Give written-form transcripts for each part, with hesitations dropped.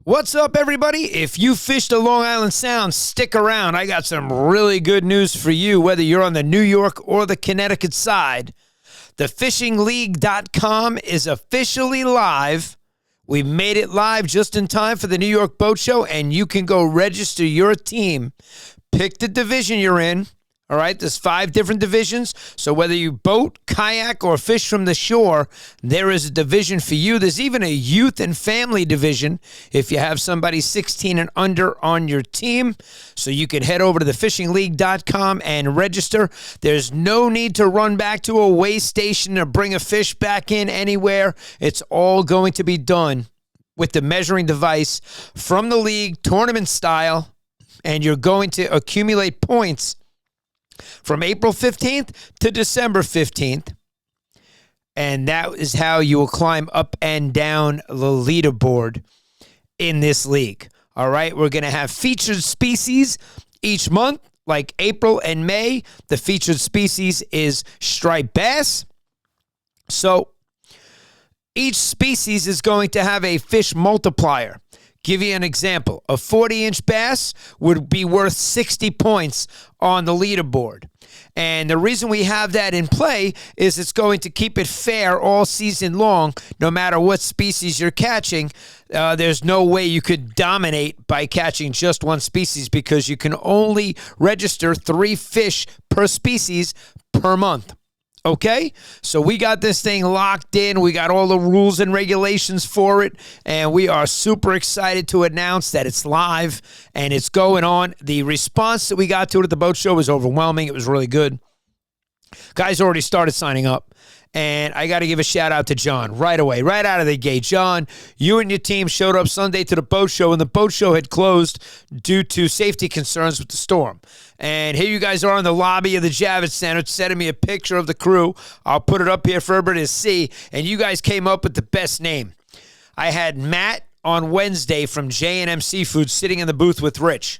What's up, everybody? If you fish the Long Island Sound, stick around. I got some really good news for you, whether you're on the New York or the Connecticut side. The fishingleague.com is officially live. We made it live just in time for the New York Boat Show, and you can go register your team. Pick the division you're in. All right, there's 5 different divisions. So whether you boat, kayak, or fish from the shore, there is a division for you. There's even a youth and family division if you have somebody 16 and under on your team. So you can head over to thefishingleague.com and register. There's no need to run back to a weigh station or bring a fish back in anywhere. It's all going to be done with the measuring device from the league, tournament style, and you're going to accumulate points from April 15th to December 15th. And that is how you will climb up and down the leaderboard in this league. All right, we're going to have featured species each month, like April and May. The featured species is striped bass. So each species is going to have a fish multiplier. Give you an example. A 40-inch bass would be worth 60 points on the leaderboard. And the reason we have that in play is it's going to keep it fair all season long, no matter what species you're catching. There's no way you could dominate by catching just one species because you can only register 3 fish per species per month. Okay, so we got this thing locked in. We got all the rules and regulations for it, and we are super excited to announce that it's live and it's going on. The response that we got to it at the boat show was overwhelming. It was really good. Guys already started signing up, and I got to give a shout out to John right away, right out of the gate. John, you and your team showed up Sunday to the boat show, and the boat show had closed due to safety concerns with the storm. And here you guys are in the lobby of the Javits Center sending me a picture of the crew. I'll put it up here for everybody to see. And you guys came up with the best name. I had Matt on Wednesday from J&M Seafood sitting in the booth with Rich.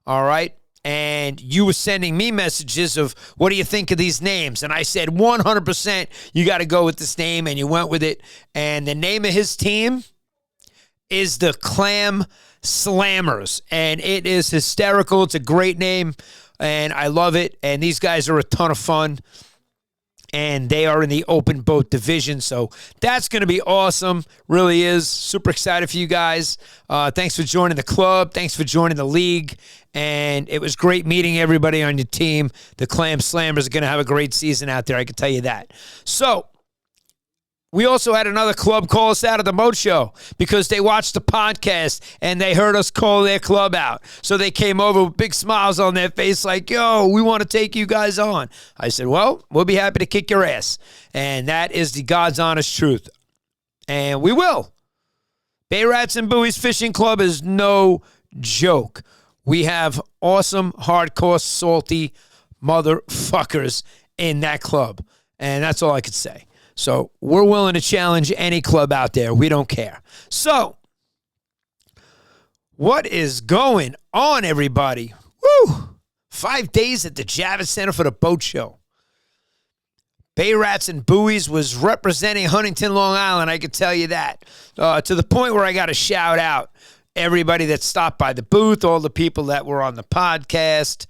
All right? And you were sending me messages of, what do you think of these names? And I said, 100%, you got to go with this name. And you went with it. And the name of his team is the Clam Slammers. And it is hysterical. It's a great name. And I love it. And these guys are a ton of fun. And they are in the open boat division. So that's going to be awesome. Really is. Super excited for you guys. Thanks for joining the club. Thanks for joining the league. And it was great meeting everybody on your team. The Clam Slammers are going to have a great season out there. I can tell you that. So we also had another club call us out at the boat show because they watched the podcast and they heard us call their club out. So they came over with big smiles on their face like, yo, we want to take you guys on. I said, well, we'll be happy to kick your ass. And that is the God's honest truth. And we will. Bay Rats and Buoys Fishing Club is no joke. We have awesome, hardcore, salty motherfuckers in that club. And that's all I could say. So we're willing to challenge any club out there. We don't care. So what is going on, everybody? Woo! 5 days at the Javits Center for the boat show. Bay Rats and Buoys was representing Huntington, Long Island. I can tell you that. To the point where I got to shout out everybody that stopped by the booth, all the people that were on the podcast,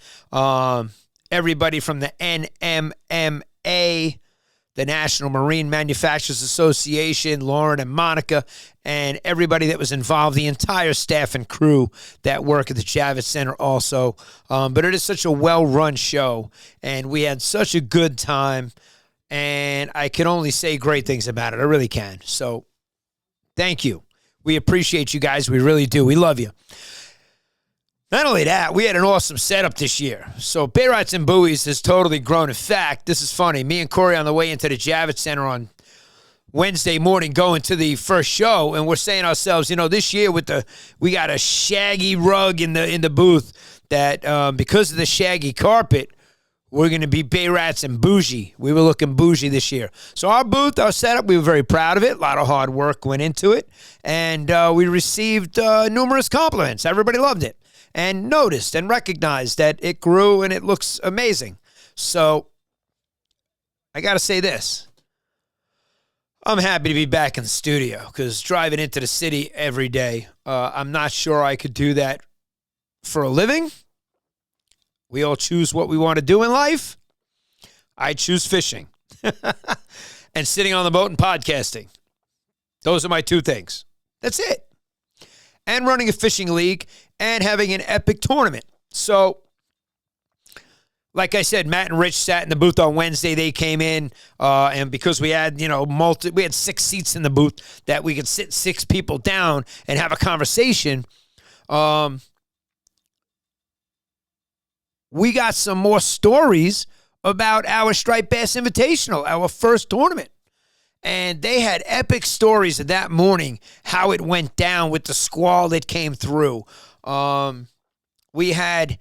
everybody from the NMMA, the National Marine Manufacturers Association, Lauren and Monica, and everybody that was involved, the entire staff and crew that work at the Javits Center also. But it is such a well-run show, and we had such a good time, and I can only say great things about it. I really can. So thank you. We appreciate you guys. We really do. We love you. Not only that, we had an awesome setup this year. So Bay Rats and Buoys has totally grown. In fact, this is funny. Me and Corey on the way into the Javits Center on Wednesday morning going to the first show, and we're saying to ourselves, you know, this year we got a shaggy rug in the booth that because of the shaggy carpet, we're going to be Bay Rats and bougie. We were looking bougie this year. So our booth, our setup, we were very proud of it. A lot of hard work went into it, and we received numerous compliments. Everybody loved it and noticed and recognized that it grew and it looks amazing. So I got to say this. I'm happy to be back in the studio because driving into the city every day, I'm not sure I could do that for a living. We all choose what we want to do in life. I choose fishing and sitting on the boat and podcasting. Those are my two things. That's it. And running a fishing league and having an epic tournament. So, like I said, Matt and Rich sat in the booth on Wednesday. They came in, and because we had, we had 6 seats in the booth that we could sit 6 people down and have a conversation. We got some more stories about our Striped Bass Invitational, our first tournament. And they had epic stories of that morning, how it went down with the squall that came through. We had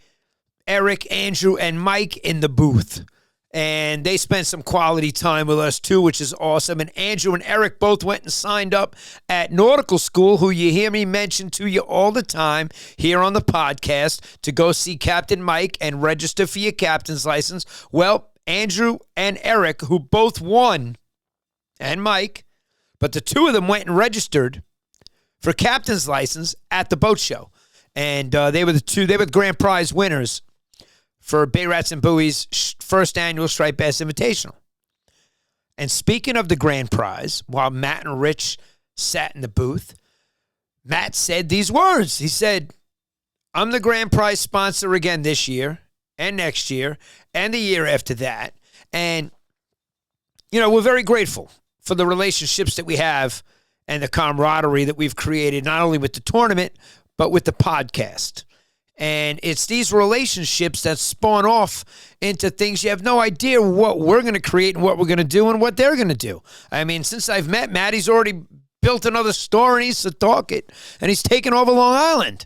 Eric, Andrew, and Mike in the booth. And they spent some quality time with us, too, which is awesome. And Andrew and Eric both went and signed up at Nautical School, who you hear me mention to you all the time here on the podcast, to go see Captain Mike and register for your captain's license. Well, Andrew and Eric, who both won, and Mike, but the two of them went and registered for captain's license at the boat show. And they were the grand prize winners for Bay Rats and Buoy's first annual Striped Bass Invitational. And speaking of the grand prize, while Matt and Rich sat in the booth, Matt said these words. He said, "I'm the grand prize sponsor again this year and next year and the year after that." And, we're very grateful for the relationships that we have and the camaraderie that we've created, not only with the tournament, but with the podcast. And it's these relationships that spawn off into things you have no idea what we're going to create and what we're going to do and what they're going to do. I mean, since I've met Matt, he's already built another store in East Setauket, and he's taken over Long Island.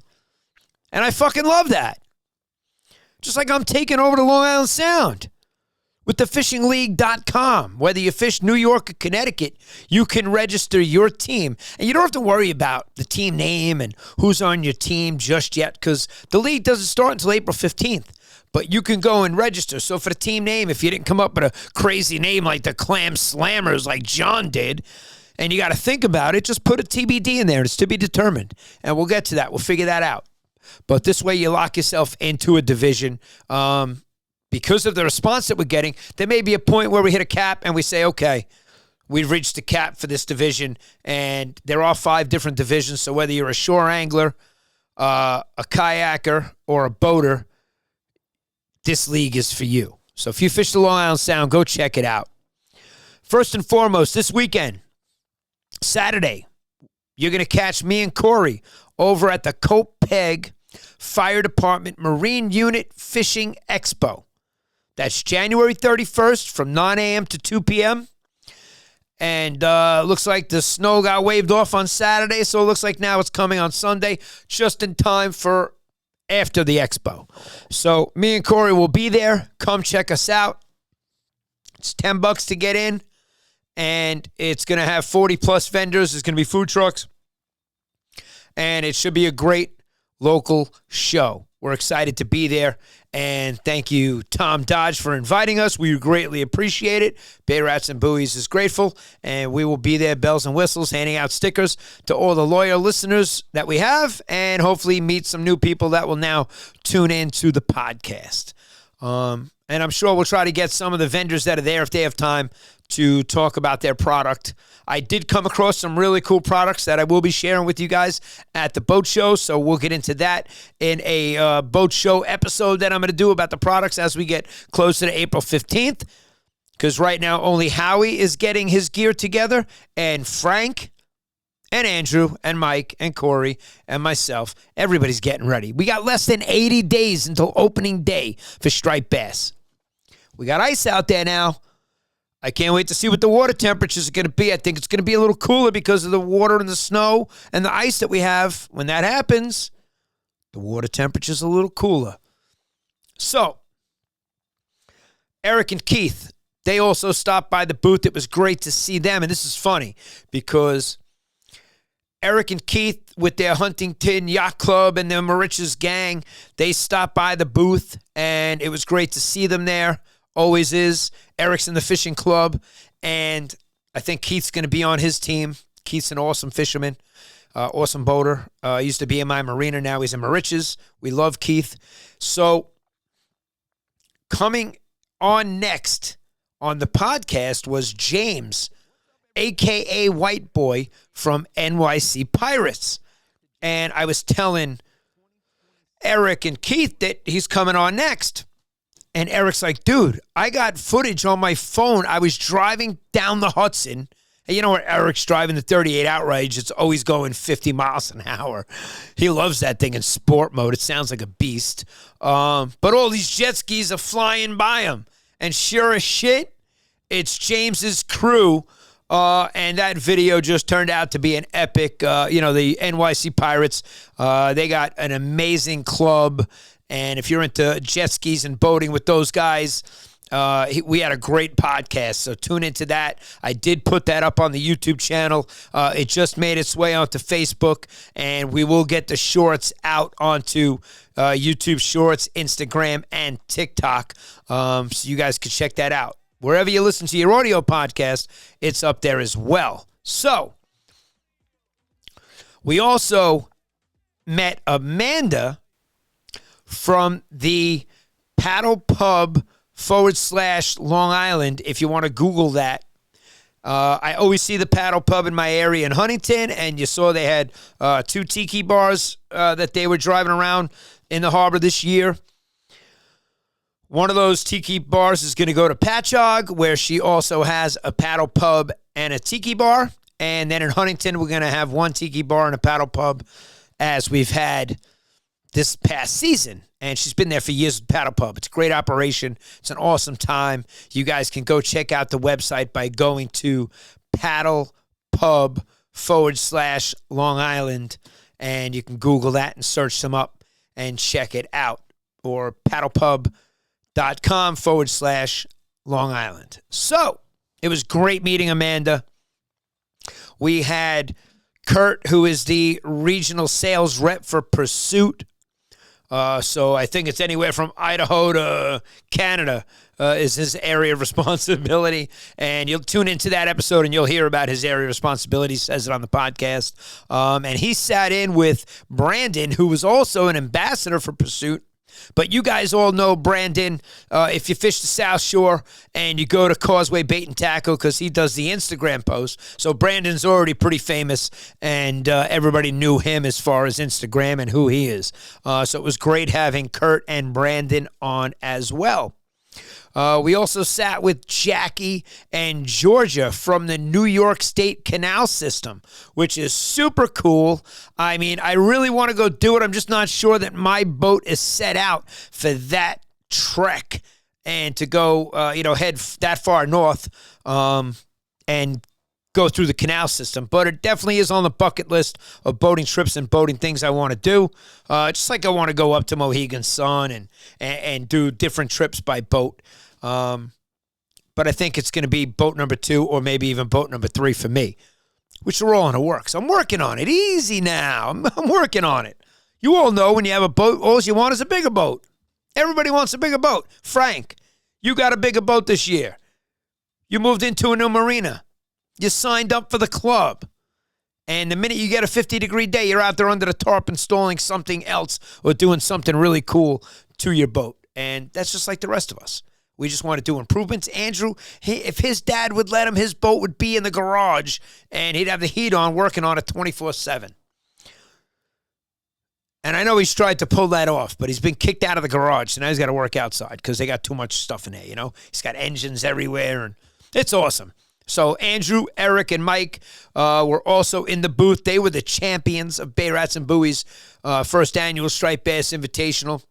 And I fucking love that. Just like I'm taking over the Long Island Sound with the fishingleague.com. Whether you fish New York or Connecticut, you can register your team. And you don't have to worry about the team name and who's on your team just yet, because the league doesn't start until April 15th. But you can go and register. So for the team name, if you didn't come up with a crazy name like the Clam Slammers like John did, and you got to think about it, just put a TBD in there. It's to be determined. And we'll get to that. We'll figure that out. But this way you lock yourself into a division. Because of the response that we're getting, there may be a point where we hit a cap and we say, okay, we've reached the cap for this division. And there are 5 different divisions. So whether you're a shore angler, a kayaker, or a boater, this league is for you. So if you fish the Long Island Sound, go check it out. First and foremost, this weekend, Saturday, you're going to catch me and Corey over at the Copeg Fire Department Marine Unit Fishing Expo. That's January 31st from 9 a.m. to 2 p.m. And looks like the snow got waved off on Saturday, so it looks like now it's coming on Sunday, just in time for after the expo. So me and Corey will be there. Come check us out. It's $10 to get in, and it's going to have 40-plus vendors. There's going to be food trucks, and it should be a great local show. We're excited to be there, and thank you, Tom Dodge, for inviting us. We greatly appreciate it. Bay Rats and Buoys is grateful, and we will be there, bells and whistles, handing out stickers to all the loyal listeners that we have, and hopefully meet some new people that will now tune in to the podcast. And I'm sure we'll try to get some of the vendors that are there, if they have time, to talk about their product. I did come across some really cool products that I will be sharing with you guys at the boat show, so we'll get into that in a boat show episode that I'm going to do about the products as we get closer to April 15th, because right now only Howie is getting his gear together, and Frank and Andrew and Mike and Corey and myself, everybody's getting ready. We got less than 80 days until opening day for striped bass. We got ice out there now. I can't wait to see what the water temperatures are going to be. I think it's going to be a little cooler because of the water and the snow and the ice that we have. When that happens, the water temperature's a little cooler. So, Eric and Keith, they also stopped by the booth. It was great to see them. And this is funny because Eric and Keith, with their Huntington Yacht Club and their Mauritius gang, they stopped by the booth, and it was great to see them there. Always is. Eric's in the fishing club, and I think Keith's going to be on his team. Keith's an awesome fisherman, awesome boater. Used to be in my marina. Now he's in Mauritius. We love Keith. So coming on next on the podcast was James, a.k.a. White Boy from NYC Pirates. And I was telling Eric and Keith that he's coming on next. And Eric's like, dude, I got footage on my phone. I was driving down the Hudson. And you know where Eric's driving the 38 Outrage? It's always going 50 miles an hour. He loves that thing in sport mode. It sounds like a beast. But all these jet skis are flying by him. And sure as shit, it's James's crew. And that video just turned out to be an epic. The NYC Pirates, they got an amazing club. And if you're into jet skis and boating with those guys, we had a great podcast. So tune into that. I did put that up on the YouTube channel. It just made its way onto Facebook, and we will get the shorts out onto YouTube Shorts, Instagram, and TikTok. So you guys can check that out. Wherever you listen to your audio podcast, it's up there as well. So we also met Amanda from the Paddle Pub /Long Island, if you want to Google that. I always see the Paddle Pub in my area in Huntington, and you saw they had 2 tiki bars that they were driving around in the harbor this year. One of those tiki bars is going to go to Patchogue, where she also has a paddle pub and a tiki bar. And then in Huntington, we're going to have 1 tiki bar and a paddle pub, as we've had this past season. And she's been there for years with Paddle Pub. It's a great operation. It's an awesome time. You guys can go check out the website by going to Paddle Pub /Long Island. And you can Google that and search them up and check it out. Or paddlepub.com /Long Island. So it was great meeting Amanda. We had Kurt, who is the regional sales rep for Pursuit. So I think it's anywhere from Idaho to Canada is his area of responsibility. And you'll tune into that episode and you'll hear about his area of responsibility. He says it on the podcast. And he sat in with Brandon, who was also an ambassador for Pursuit. But you guys all know Brandon, if you fish the South Shore and you go to Causeway Bait and Tackle, because he does the Instagram posts. So Brandon's already pretty famous, and everybody knew him as far as Instagram and who he is. So it was great having Kurt and Brandon on as well. We also sat with Jackie and Georgia from the New York State Canal System, which is super cool. I mean, I really want to go do it. I'm just not sure that my boat is set out for that trek and to go, head that far north and go through the canal system. But it definitely is on the bucket list of boating trips and boating things I want to do. Just like I want to go up to Mohegan Sun and do different trips by boat. But I think it's going to be boat number 2 or maybe even boat number 3 for me, which are all in the works. I'm working on it. Easy now. I'm working on it. You all know when you have a boat, all you want is a bigger boat. Everybody wants a bigger boat. Frank, you got a bigger boat this year. You moved into a new marina. You signed up for the club. And the minute you get a 50-degree day, you're out there under the tarp installing something else or doing something really cool to your boat. And that's just like the rest of us. We just want to do improvements. Andrew, if his dad would let him, his boat would be in the garage and he'd have the heat on, working on it 24/7. And I know he's tried to pull that off, but he's been kicked out of the garage, so now he's got to work outside because they got too much stuff in there, you know? He's got engines everywhere, and it's awesome. So Andrew, Eric, and Mike were also in the booth. They were the champions of Bay Rats and Buoys' first annual Striped Bass Invitational.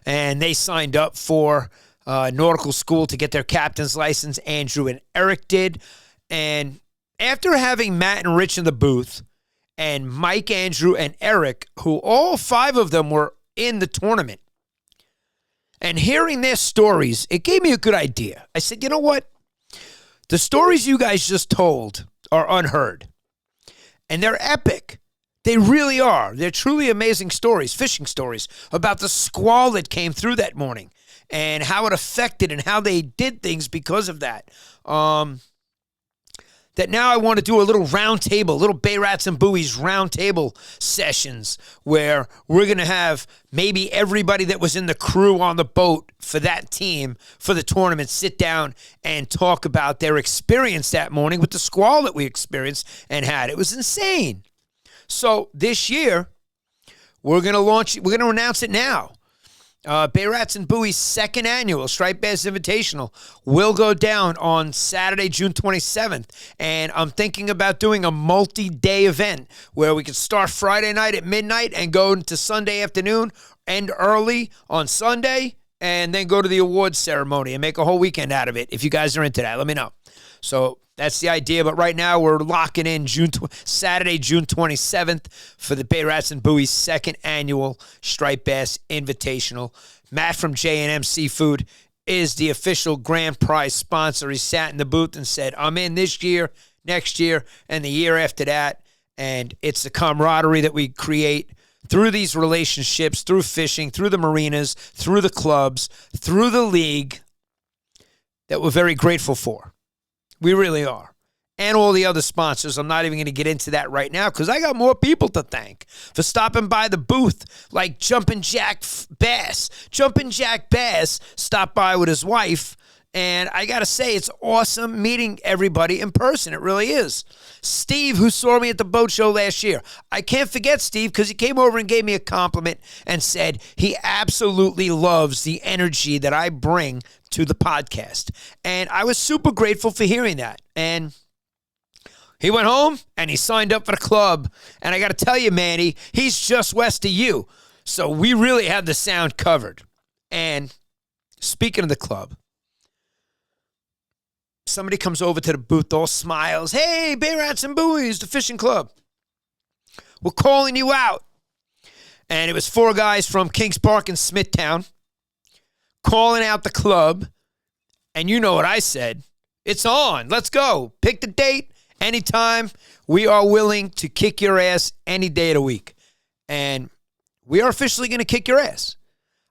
And they signed up for nautical school to get their captain's license. Andrew and Eric did. And after having Matt and Rich in the booth, and Mike, Andrew, and Eric, who all 5 of them were in the tournament, and hearing their stories, it gave me a good idea. I said, you know what? The stories you guys just told are unheard. And they're epic. They really are. They're truly amazing stories, fishing stories, about the squall that came through that morning and how it affected and how they did things because of that. that now I want to do a little round table, little Bay Rats and Buoys round table sessions where we're going to have maybe everybody that was in the crew on the boat for that team for the tournament sit down and talk about their experience that morning with the squall that we experienced and had. It was insane. So this year, we're going to announce it now. Bay Rats and Buoys' second annual Striped Bass Invitational will go down on Saturday, June 27th. And I'm thinking about doing a multi-day event where we could start Friday night at midnight and go into Sunday afternoon, end early on Sunday, and then go to the awards ceremony and make a whole weekend out of it. If you guys are into that, let me know. So that's the idea. But right now we're locking in Saturday, June 27th for the Bay Rats and Buoys' second annual Striped Bass Invitational. Matt from J&M Seafood is the official grand prize sponsor. He sat in the booth and said, I'm in this year, next year, and the year after that. And it's the camaraderie that we create through these relationships, through fishing, through the marinas, through the clubs, through the league that we're very grateful for. We really are. And all the other sponsors. I'm not even going to get into that right now because I got more people to thank for stopping by the booth, like Jumpin' Jack Bass. Jumpin' Jack Bass stopped by with his wife, and I got to say, it's awesome meeting everybody in person. It really is. Steve, who saw me at the boat show last year. I can't forget Steve because he came over and gave me a compliment and said he absolutely loves the energy that I bring to the podcast. And I was super grateful for hearing that. And he went home and he signed up for the club. And I got to tell you, Manny, he's just west of you. So we really have the sound covered. And speaking of the club, somebody comes over to the booth, all smiles. Hey, Bay Rats and Buoys, the fishing club. We're calling you out. And it was 4 guys from Kings Park in Smithtown calling out the club. And you know what I said. It's on. Let's go. Pick the date, anytime. We are willing to kick your ass any day of the week. And we are officially going to kick your ass.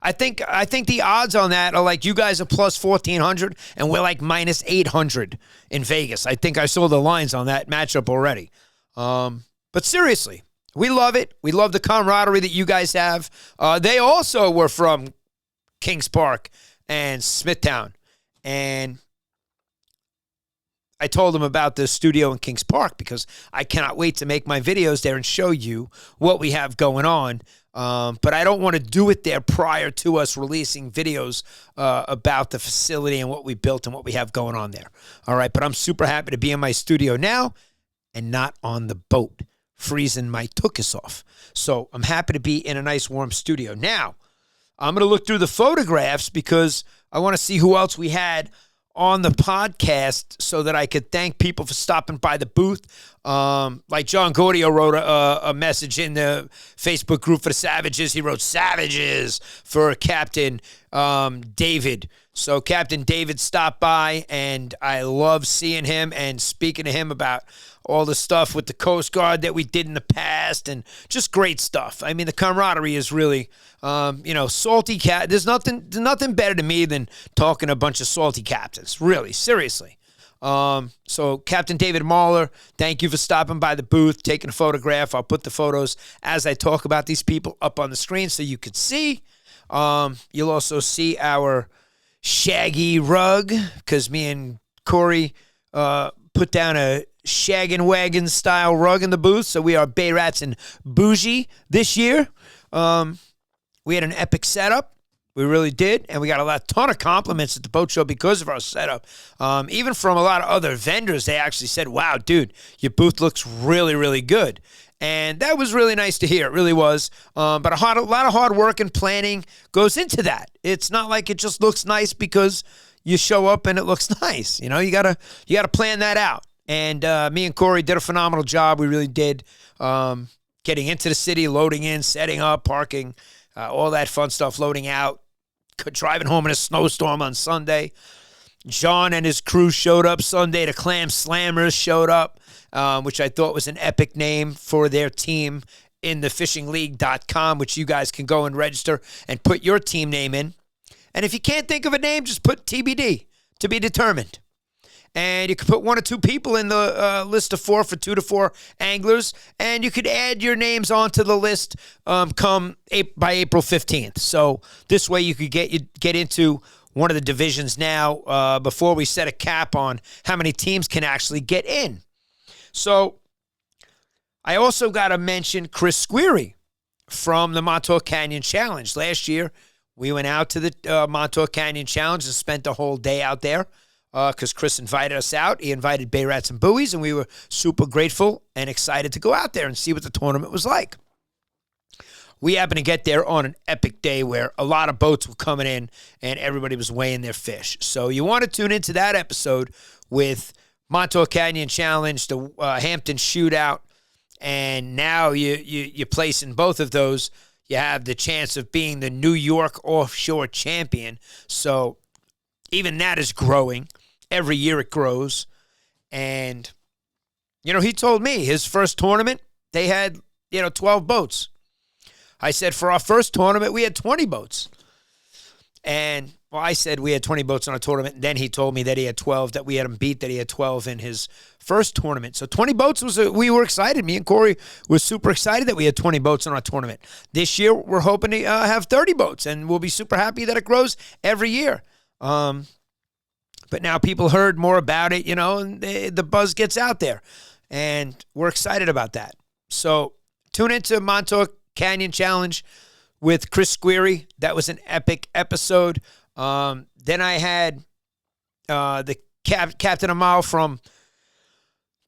I think the odds on that are like you guys are plus 1,400 and we're like minus 800 in Vegas. I think I saw the lines on that matchup already. But seriously, we love it. We love the camaraderie that you guys have. They also were from Kings Park and Smithtown. And I told them about the studio in Kings Park because I cannot wait to make my videos there and show you what we have going on. But I don't want to do it there prior to us releasing videos about the facility and what we built and what we have going on there. All right, but I'm super happy to be in my studio now and not on the boat, freezing my tuchus off. So I'm happy to be in a nice warm studio. Now, I'm going to look through the photographs because I want to see who else we had on the podcast so that I could thank people for stopping by the booth. Like John Gaudio wrote a message in the Facebook group for the Savages. He wrote Savages for Captain David. So Captain David stopped by, and I love seeing him and speaking to him about all the stuff with the Coast Guard that we did in the past and just great stuff. I mean, the camaraderie is really, salty cat. There's nothing better to me than talking to a bunch of salty captains. Really, seriously. So Captain David Mahler, thank you for stopping by the booth, taking a photograph. I'll put the photos as I talk about these people up on the screen so you could see. You'll also see our shaggy rug because me and Corey put down a shaggin' wagon style rug in the booth. So we are Bay Rats and Bougie this year. We had an epic setup. We really did. And we got a ton of compliments at the boat show because of our setup. Even from a lot of other vendors, they actually said, wow, dude, your booth looks really, really good. And that was really nice to hear. It really was. But a lot of hard work and planning goes into that. It's not like it just looks nice because you show up and it looks nice. You know, you gotta plan that out. And me and Corey did a phenomenal job. We really did. Getting into the city, loading in, setting up, parking, all that fun stuff, loading out, driving home in a snowstorm on Sunday. John and his crew showed up Sunday. The Clam Slammers showed up, which I thought was an epic name for their team in the fishingleague.com, which you guys can go and register and put your team name in. And if you can't think of a name, just put TBD, to be determined. And you could put 1 or 2 people in the list of 4 for 2 to 4 anglers, and you could add your names onto the list by April 15th. So this way you could get into one of the divisions now before we set a cap on how many teams can actually get in. So I also got to mention Chris Squeary from the Montauk Canyon Challenge. Last year, we went out to the Montauk Canyon Challenge and spent a whole day out there because Chris invited us out. He invited Bay Rats and Buoys, and we were super grateful and excited to go out there and see what the tournament was like. We happened to get there on an epic day where a lot of boats were coming in and everybody was weighing their fish. So you want to tune into that episode with Montauk Canyon Challenge, the Hampton Shootout, and now you place in both of those. You have the chance of being the New York offshore champion. So even that is growing. Every year it grows. And, he told me his first tournament, they had, 12 boats. I said for our first tournament, we had 20 boats. And, I said we had 20 boats on a tournament. And then he told me that he had 12, that we had him beat, that he had 12 in his first tournament. So 20 boats we were excited. Me and Corey were super excited that we had 20 boats on our tournament. This year, we're hoping to have 30 boats, and we'll be super happy that it grows every year. But now people heard more about it, and the buzz gets out there. And we're excited about that. So tune into Montauk Canyon Challenge with Chris Squeary. That was an epic episode. Then I had the Captain Amal from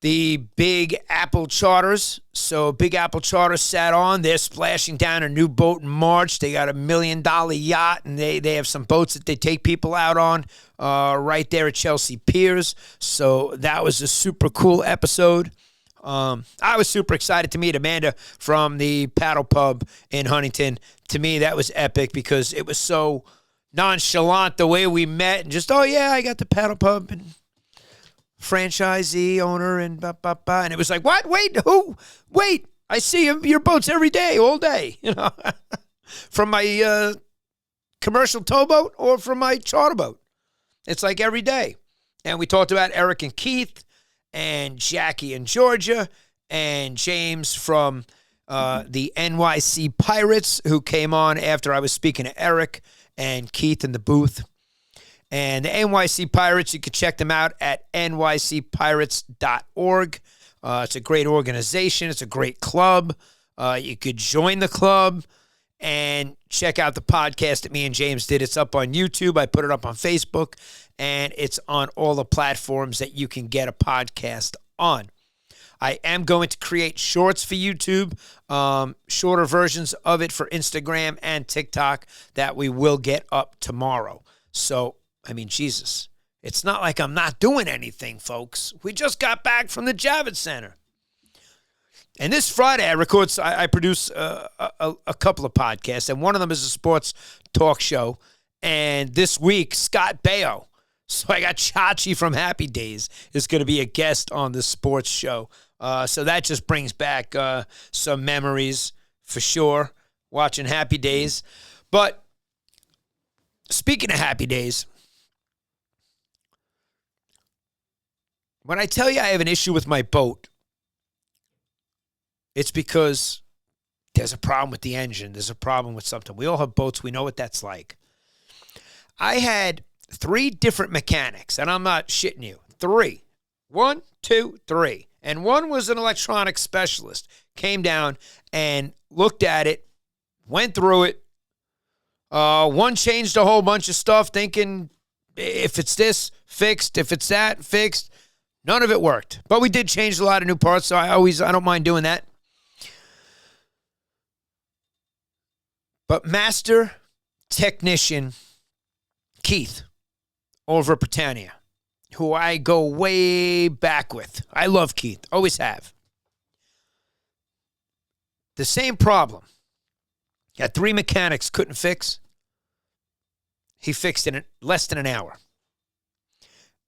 the Big Apple Charters. So Big Apple Charters sat on. They're splashing down a new boat in March. They got $1 million yacht, and they have some boats that they take people out on right there at Chelsea Piers. So that was a super cool episode. I was super excited to meet Amanda from the Paddle Pub in Huntington. To me, that was epic because it was so nonchalant the way we met, and just, I got the Paddle Pub and franchisee owner and and it was like, what? Wait, who? Wait, I see your boats every day, all day, from my commercial towboat or from my charter boat. It's like every day. And we talked about Eric and Keith and Jackie and Georgia and James from the NYC Pirates, who came on after I was speaking to Eric and Keith in the booth. And the NYC Pirates, you can check them out at nycpirates.org. It's a great organization. It's a great club. You could join the club and check out the podcast that me and James did. It's up on YouTube. I put it up on Facebook. And it's on all the platforms that you can get a podcast on. I am going to create shorts for YouTube, shorter versions of it for Instagram and TikTok that we will get up tomorrow. So, Jesus, it's not like I'm not doing anything, folks. We just got back from the Javits Center. And this Friday, I produce a couple of podcasts, and one of them is a sports talk show. And this week, Scott Baio. So I got Chachi from Happy Days is going to be a guest on the sports show. So that just brings back some memories for sure, watching Happy Days. But speaking of Happy Days, when I tell you I have an issue with my boat, it's because there's a problem with the engine. There's a problem with something. We all have boats. We know what that's like. I had 3 different mechanics, and I'm not shitting you. 3. 1, 2, 3. And one was an electronics specialist. Came down and looked at it, went through it. One changed a whole bunch of stuff, thinking if it's this, fixed. If it's that, fixed. None of it worked. But we did change a lot of new parts, so I don't mind doing that. But master technician Keith over at Britannia, who I go way back with. I love Keith. Always have. The same problem. Got 3 mechanics couldn't fix. He fixed it in less than an hour.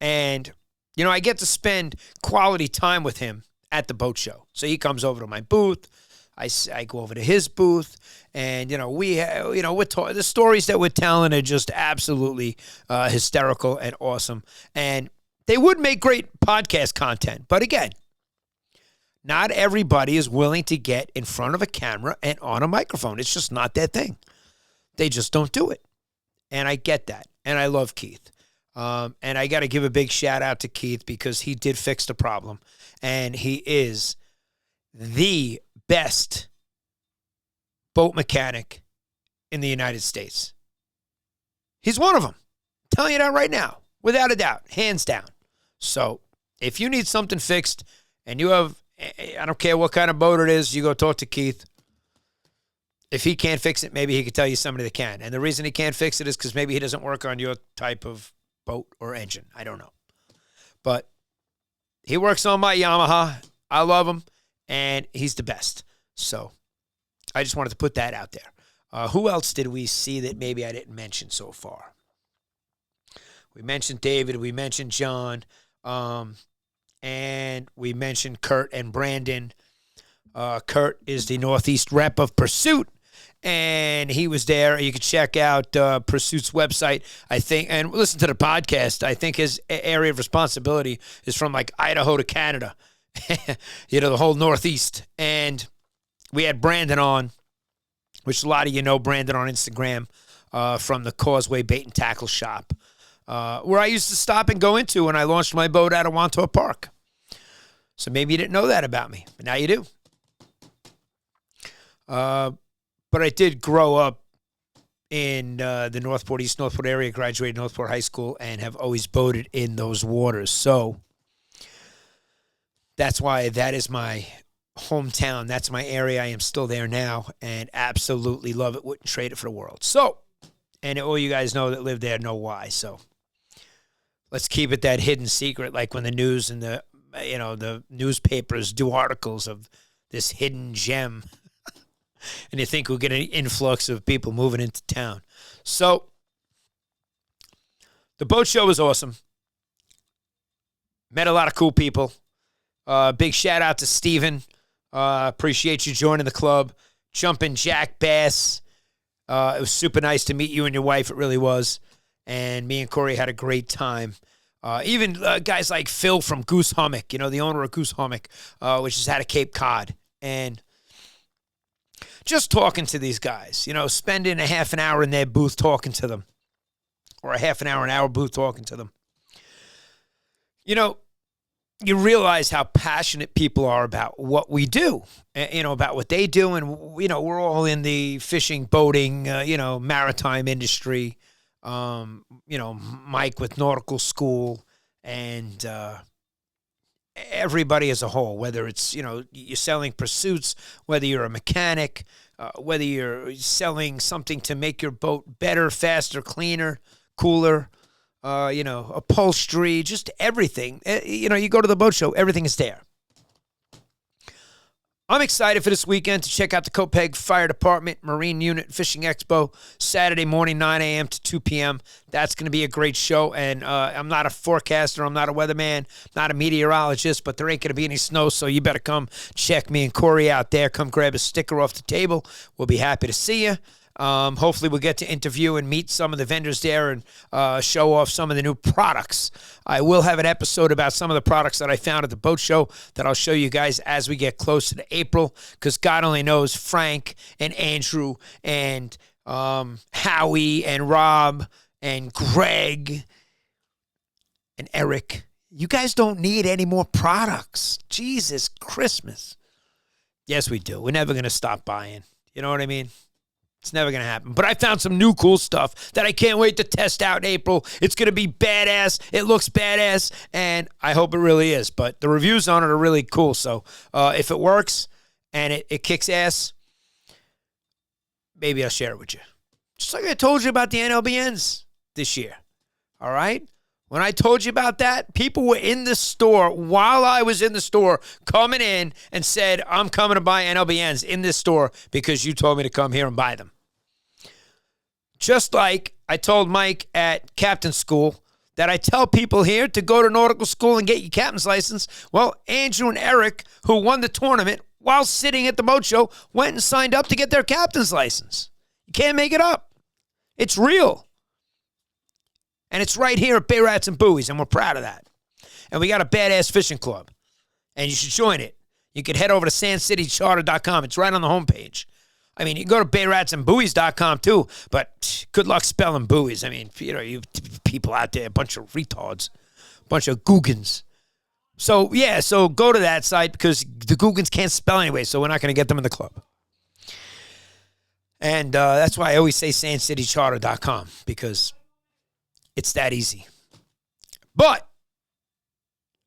And, I get to spend quality time with him at the boat show. So he comes over to my booth. I go over to his booth, and the stories that we're telling are just absolutely hysterical and awesome. And They would make great podcast content. But again, not everybody is willing to get in front of a camera and on a microphone. It's just not their thing. They just don't do it. And I get that. And I love Keith. And I got to give a big shout out to Keith because he did fix the problem. And he is the best boat mechanic in the United States. He's one of them. I'm telling you that right now. Without a doubt. Hands down. So if you need something fixed and you have, I don't care what kind of boat it is, you go talk to Keith. If he can't fix it, maybe he could tell you somebody that can. And the reason he can't fix it is because maybe he doesn't work on your type of boat or engine. I don't know. But he works on my Yamaha. I love him. And he's the best. So I just wanted to put that out there. Who else did we see that maybe I didn't mention so far? We mentioned David. We mentioned John. And we mentioned Kurt and Brandon. Kurt is the Northeast rep of Pursuit. And he was there. You could check out Pursuit's website, I think, and listen to the podcast. I think his area of responsibility is from like Idaho to Canada, the whole Northeast. And we had Brandon on, which a lot of you know Brandon on Instagram from the Causeway Bait and Tackle Shop, where I used to stop and go into when I launched my boat out of Montauk Park. So maybe you didn't know that about me, but now you do. But I did grow up in the East Northport area, graduated Northport High School, and have always boated in those waters. So that's why that is my hometown. That's my area. I am still there now and absolutely love it. Wouldn't trade it for the world. So, and all you guys know that live there know why. So let's keep it that hidden secret, like when the news and the newspapers do articles of this hidden gem. And you think we'll get an influx of people moving into town. So the boat show was awesome. Met a lot of cool people. Big shout out to Steven. Appreciate you joining the club. Jumping Jack Bass. It was super nice to meet you and your wife. It really was. And me and Corey had a great time. Even guys like Phil from Goose Hummock, the owner of Goose Hummock, which is out of Cape Cod. And just talking to these guys, spending a half an hour in their booth talking to them, or a half an hour booth talking to them. You realize how passionate people are about what we do, about what they do. And, we're all in the fishing, boating, maritime industry. Mike with nautical school and everybody as a whole, whether it's, you're selling pursuits, whether you're a mechanic, whether you're selling something to make your boat better, faster, cleaner, cooler, upholstery, just everything. You go to the boat show, everything is there. I'm excited for this weekend to check out the Copeg Fire Department Marine Unit Fishing Expo, Saturday morning, 9 a.m. to 2 p.m. That's going to be a great show, and I'm not a forecaster. I'm not a weatherman, not a meteorologist, but there ain't going to be any snow, so you better come check me and Corey out there. Come grab a sticker off the table. We'll be happy to see you. Hopefully we'll get to interview and meet some of the vendors there and show off some of the new products. I will have an episode about some of the products that I found at the boat show that I'll show you guys as we get closer to April, because God only knows Frank and Andrew and Howie and Rob and Greg and Eric. You guys don't need any more products. Jesus Christmas. Yes, we do. We're never going to stop buying. You know what I mean? It's never going to happen. But I found some new cool stuff that I can't wait to test out in April. It's going to be badass. It looks badass, and I hope it really is. But the reviews on it are really cool. So if it works and it kicks ass, maybe I'll share it with you. Just like I told you about the NLBNs this year. All right? When I told you about that, people were in the store while I was in the store coming in and said, I'm coming to buy NLBNs in this store because you told me to come here and buy them. Just like I told Mike at Captain School that I tell people here to go to nautical school and get your captain's license. Well, Andrew and Eric, who won the tournament while sitting at the boat show, went and signed up to get their captain's license. You can't make it up. It's real. And it's right here at Bay Rats and Buoys, and we're proud of that. And we got a badass fishing club. And you should join it. You can head over to sandcitycharter.com. It's right on the homepage. I mean, you can go to bayratsandbuoys.com too, but good luck spelling buoys. I mean, you people out there, a bunch of retards, a bunch of googans. So go to that site because the googans can't spell anyway, so we're not going to get them in the club. And that's why I always say sandcitycharter.com, because it's that easy. But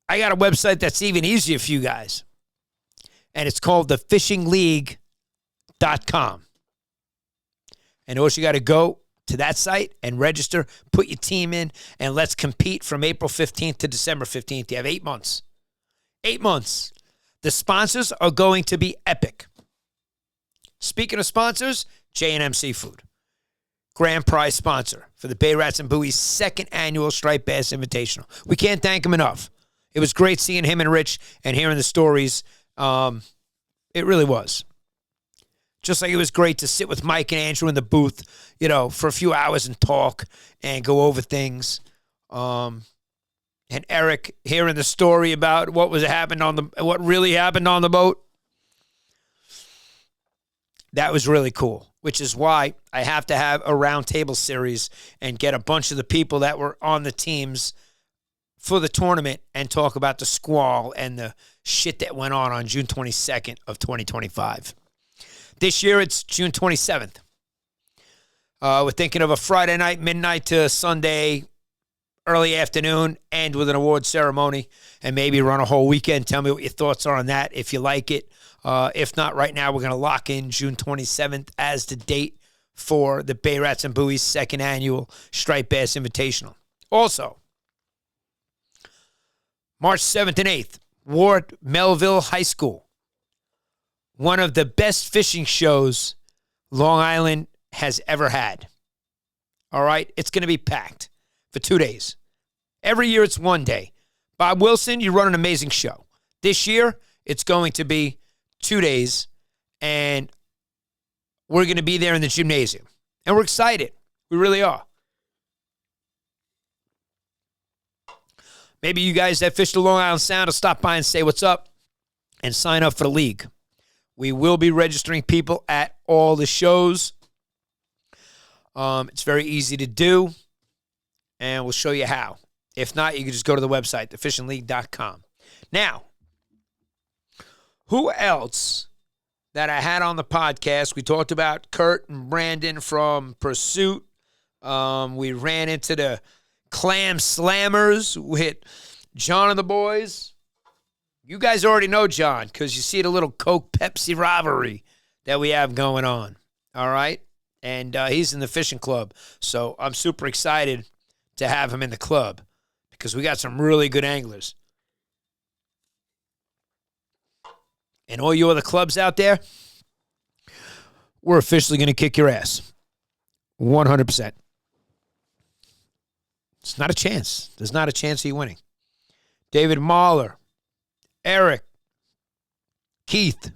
I got a website that's even easier for you guys, and it's called thefishingleague.com. And also you got to go to that site and register, put your team in, and let's compete from April 15th to December 15th. You have 8 months. 8 months. The sponsors are going to be epic. Speaking of sponsors, J&M Seafood. Grand prize sponsor for the Bay Rats and Buoys' second annual Striped Bass Invitational. We can't thank him enough. It was great seeing him and Rich and hearing the stories. It really was. Just like it was great to sit with Mike and Andrew in the booth, for a few hours and talk and go over things. And Eric hearing the story about what really happened on the boat. That was really cool, which is why I have to have a roundtable series and get a bunch of the people that were on the teams for the tournament and talk about the squall and the shit that went on June 22nd of 2025. This year, it's June 27th. We're thinking of a Friday night, midnight to Sunday, early afternoon, end with an award ceremony, and maybe run a whole weekend. Tell me what your thoughts are on that, if you like it. If not, right now, we're going to lock in June 27th as the date for the Bay Rats and Buoys' second annual Striped Bass Invitational. Also, March 7th and 8th, Ward Melville High School. One of the best fishing shows Long Island has ever had. All right? It's going to be packed for 2 days. Every year it's 1 day. Bob Wilson, you run an amazing show. This year, it's going to be 2 days, and we're going to be there in the gymnasium. And we're excited. We really are. Maybe you guys that fish the Long Island Sound will stop by and say what's up and sign up for the league. We will be registering people at all the shows. It's very easy to do, and we'll show you how. If not, you can just go to the website, thefishingleague.com. Now, who else that I had on the podcast? We talked about Kurt and Brandon from Pursuit. We ran into the Clam Slammers with John and the boys. You guys already know John because you see the little Coke-Pepsi rivalry that we have going on. All right? And he's in the fishing club. So I'm super excited to have him in the club because we got some really good anglers. And all you other clubs out there, we're officially going to kick your ass. 100%. It's not a chance. There's not a chance of you winning. David Mahler, Eric, Keith.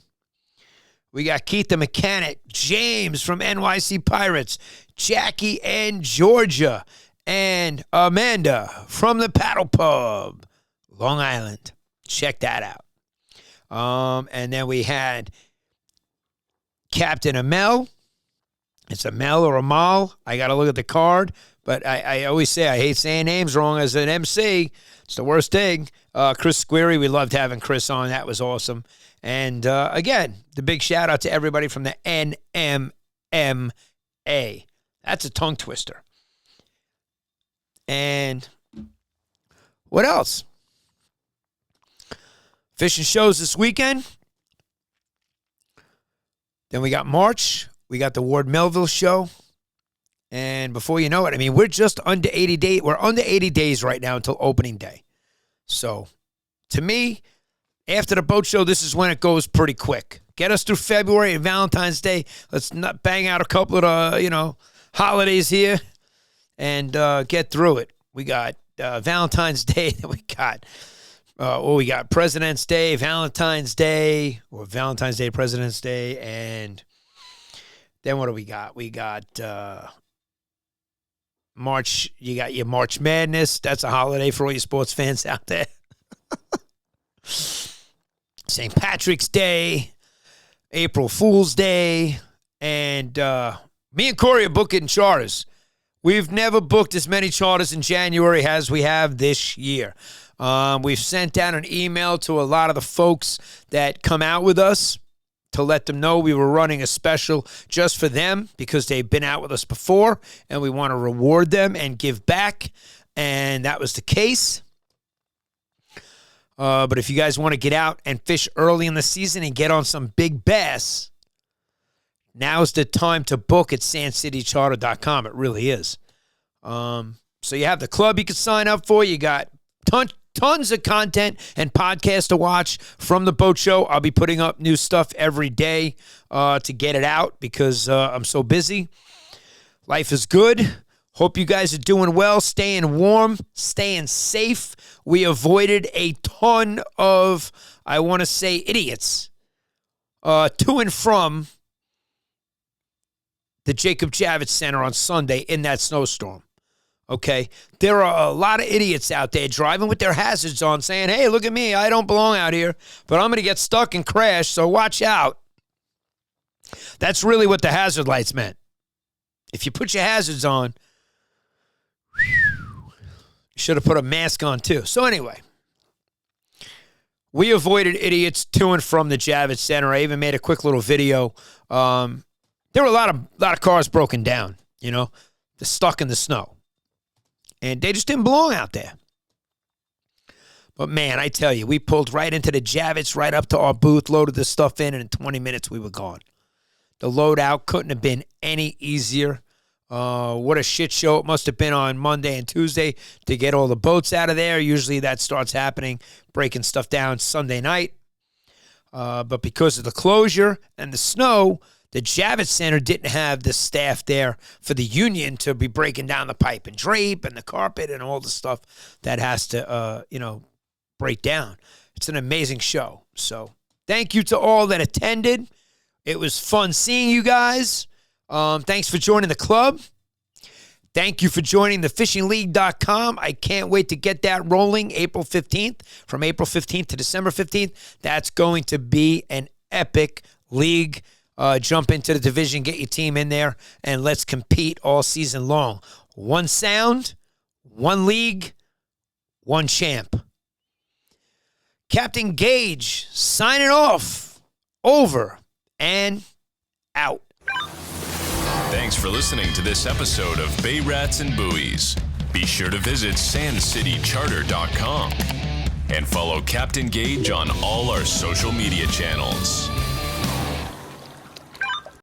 We got Keith the Mechanic, James from NYC Pirates, Jackie and Georgia, and Amanda from the Paddle Pub, Long Island. Check that out. And then we had Captain Amal. It's Amal or Amal. I got to look at the card. But I always say I hate saying names wrong as an MC. It's the worst thing. Chris Squeary, we loved having Chris on. That was awesome. And, again, the big shout-out to everybody from the NMMA. That's a tongue twister. And what else? Fishing shows this weekend. Then we got March. We got the Ward Melville show. And before you know it, I mean, we're just under 80 days. We're under 80 days right now until opening day. So, to me, after the boat show, this is when it goes pretty quick. Get us through February and Valentine's Day. Let's not bang out a couple of, holidays here and get through it. We got Valentine's Day. We got President's Day, Valentine's Day, or Valentine's Day, President's Day, and then what do we got? We got March. You got your March Madness. That's a holiday for all you sports fans out there. St. Patrick's Day, April Fool's Day, and me and Corey are booking charters. We've never booked as many charters in January as we have this year. We've sent out an email to a lot of the folks that come out with us to let them know we were running a special just for them because they've been out with us before, and we want to reward them and give back, and that was the case. But if you guys want to get out and fish early in the season and get on some big bass, now's the time to book at sandcitycharter.com. It really is. So you have the club you can sign up for. You got tons of content and podcasts to watch from the boat show. I'll be putting up new stuff every day to get it out because I'm so busy. Life is good. Hope you guys are doing well, staying warm, staying safe. We avoided a ton of, I want to say, idiots to and from the Jacob Javits Center on Sunday in that snowstorm. Okay? There are a lot of idiots out there driving with their hazards on saying, hey, look at me, I don't belong out here, but I'm going to get stuck and crash, so watch out. That's really what the hazard lights meant. If you put your hazards on, you should have put a mask on too. So anyway, we avoided idiots to and from the Javits Center. I even made a quick little video. There were a lot of cars broken down, you know, they're stuck in the snow. And they just didn't belong out there. But man, I tell you, we pulled right into the Javits, right up to our booth, loaded the stuff in, and in 20 minutes we were gone. The loadout couldn't have been any easier. What a shit show it must have been on Monday and Tuesday to get all the boats out of there. Usually that starts happening, breaking stuff down Sunday night. But because of the closure and the snow, the Javits Center didn't have the staff there for the union to be breaking down the pipe and drape and the carpet and all the stuff that has to, break down. It's an amazing show. So thank you to all that attended. It was fun seeing you guys. Thanks for joining the club. Thank you for joining the fishingleague.com. I can't wait to get that rolling April 15th. From April 15th to December 15th, that's going to be an epic league. Jump into the division, get your team in there, and let's compete all season long. One sound, one league, one champ. Captain Gage signing off. Over and out. Thanks for listening to this episode of Bay Rats and Buoys. Be sure to visit sandcitycharter.com and follow Captain Gage on all our social media channels.